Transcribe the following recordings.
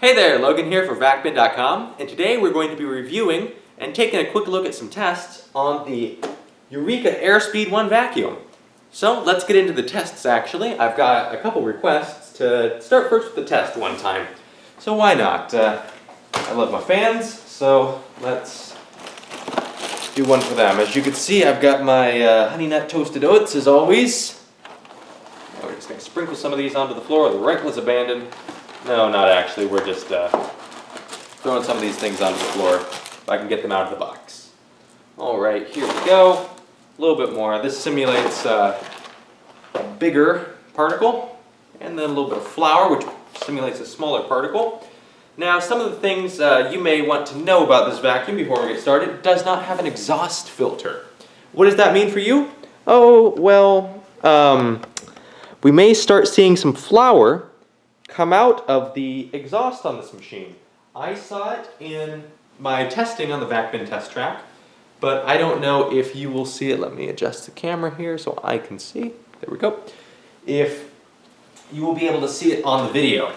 Hey there, Logan here for VacBin.com, and today we're going to be reviewing and taking a quick look at some tests on the Eureka Airspeed 1 vacuum. So let's get into the tests actually. I've got a couple requests to start first with the test one time. So why not? I love my fans, so let's do one for them. As you can see, I've got my Honey Nut Toasted Oats as always. Now we're just going to sprinkle some of these onto the floor. The reckless abandon. No, not actually. We're just throwing some of these things onto the floor if I can get them out of the box. Alright, here we go. A little bit more. This simulates a bigger particle, and then a little bit of flour, which simulates a smaller particle. Now, some of the things you may want to know about this vacuum before we get started: it does not have an exhaust filter. What does that mean for you? Oh, well, we may start seeing some flour come out of the exhaust on this machine. I saw it in my testing on the VacBin test track, but I don't know if you will see it. Let me adjust the camera here so I can see. There we go. If you will be able to see it on the video.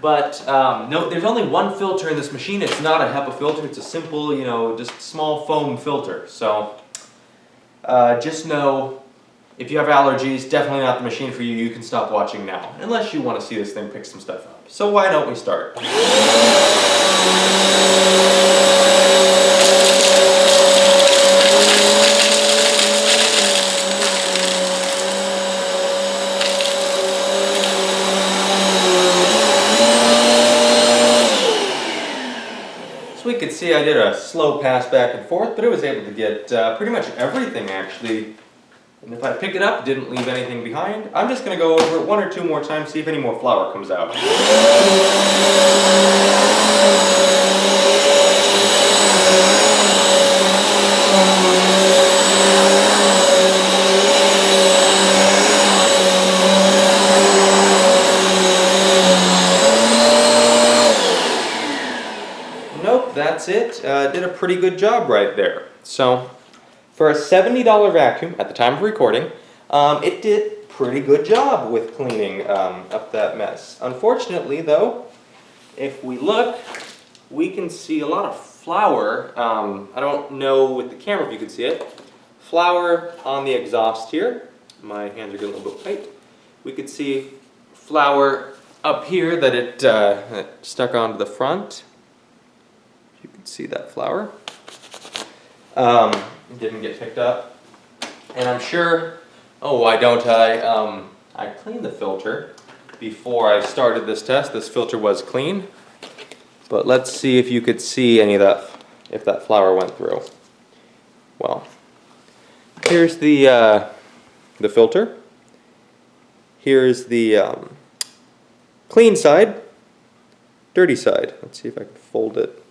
But no, there's only one filter in this machine. It's not a HEPA filter. It's a simple, just small foam filter. So just know, if you have allergies, definitely not the machine for you. You can stop watching now, unless you want to see this thing pick some stuff up. So why don't we start? So we could see I did a slow pass back and forth, but it was able to get pretty much everything actually. And if I pick it up, didn't leave anything behind. I'm just going to go over it one or two more times, see if any more flour comes out. Nope, that's it. Did a pretty good job right there. So, for a $70 vacuum at the time of recording, it did pretty good job with cleaning up that mess. Unfortunately though, if we look, we can see a lot of flour. I don't know with the camera if you can see it. Flour on the exhaust here. My hands are getting a little bit tight. We could see flour up here that it stuck onto the front. You can see that flour. It didn't get picked up, and I'm sure, oh, why don't I cleaned the filter before I started this test. This filter was clean, but let's see if you could see any of that, if that flour went through. Well, here's the filter. Here's the clean side, dirty side. Let's see if I can fold it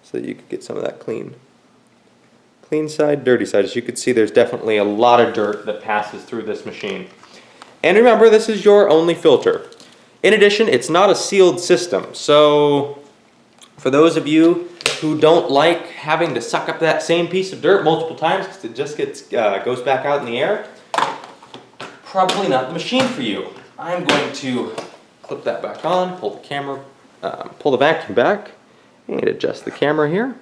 so that you could get some of that clean. Clean side, dirty side. As you can see, there's definitely a lot of dirt that passes through this machine. And remember, this is your only filter. In addition, it's not a sealed system. So, for those of you who don't like having to suck up that same piece of dirt multiple times because it just goes back out in the air, probably not the machine for you. I'm going to clip that back on, pull the vacuum back, and adjust the camera here,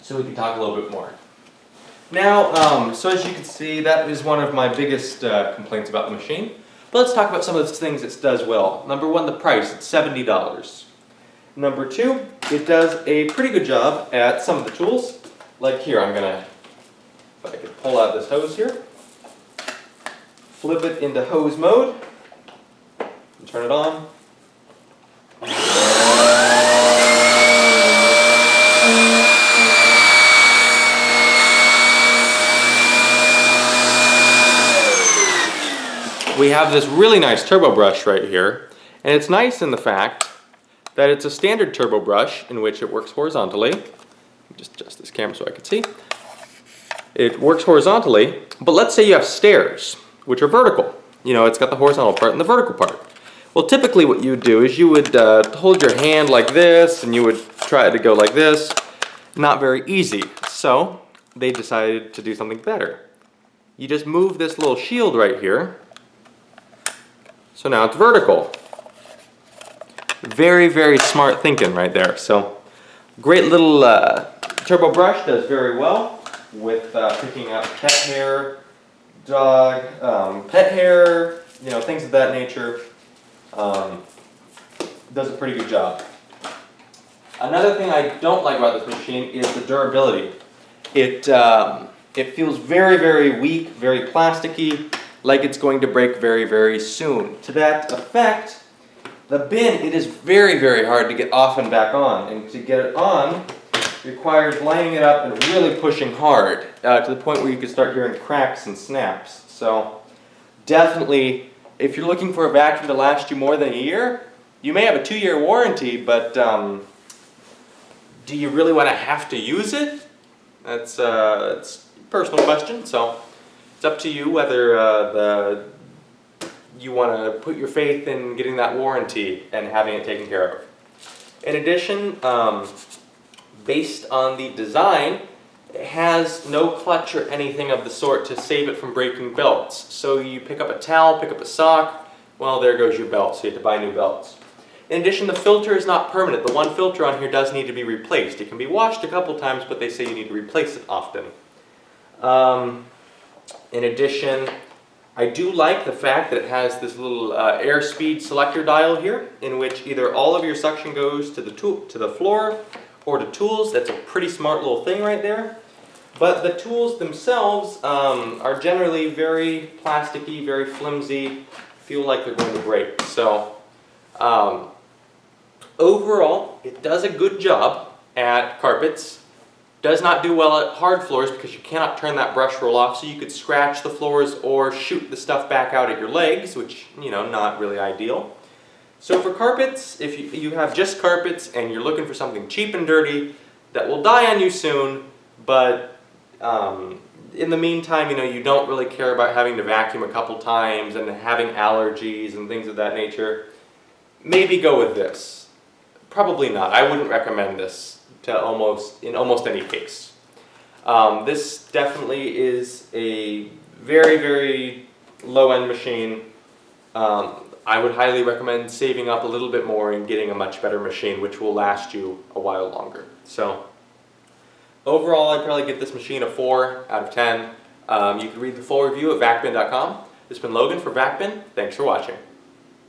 so we can talk a little bit more. Now, so as you can see, that is one of my biggest complaints about the machine. But let's talk about some of the things it does well. Number one, the price. It's $70. Number two, it does a pretty good job at some of the tools. Like here, I'm gonna, if I could pull out this hose here, flip it into hose mode, and turn it on. We have this really nice turbo brush right here, and it's nice in the fact that it's a standard turbo brush in which it works horizontally. Just adjust this camera so I can see. It works horizontally, but let's say you have stairs, which are vertical. It's got the horizontal part and the vertical part. Well, typically what you would do is you would hold your hand like this, and you would try to go like this. Not very easy. So they decided to do something better. You just move this little shield right here. So now it's vertical. Very, very smart thinking right there. So great little turbo brush, does very well with picking up cat hair, dog, pet hair, you know, things of that nature. Does a pretty good job. Another thing I don't like about this machine is the durability. It feels very, very weak, very plasticky, like it's going to break very, very soon. To that effect, the bin, it is very, very hard to get off and back on. And to get it on requires lining it up and really pushing hard to the point where you can start hearing cracks and snaps. So definitely, if you're looking for a vacuum to last you more than a year, you may have a 2-year warranty, but do you really want to have to use it? It's a personal question, so it's up to you whether you want to put your faith in getting that warranty and having it taken care of. In addition, based on the design, it has no clutch or anything of the sort to save it from breaking belts. So you pick up a towel, pick up a sock, well, there goes your belt, so you have to buy new belts. In addition, the filter is not permanent. The one filter on here does need to be replaced. It can be washed a couple times, but they say you need to replace it often. In addition, I do like the fact that it has this little Airspeed selector dial here, in which either all of your suction goes to the floor or to tools. That's a pretty smart little thing right there. But the tools themselves are generally very plasticky, very flimsy, feel like they're going to break. So overall, it does a good job at carpets. Does not do well at hard floors because you cannot turn that brush roll off, so you could scratch the floors or shoot the stuff back out at your legs, which, you know, not really ideal. So for carpets, if you have just carpets and you're looking for something cheap and dirty that will die on you soon, but in the meantime, you know, you don't really care about having to vacuum a couple times and having allergies and things of that nature, maybe go with this. Probably not. I wouldn't recommend this in almost any case. This definitely is a very, very low-end machine. I would highly recommend saving up a little bit more and getting a much better machine, which will last you a while longer. So overall, I'd probably give this machine a 4 out of 10. You can read the full review at vacbin.com. This has been Logan for VacBin. Thanks for watching.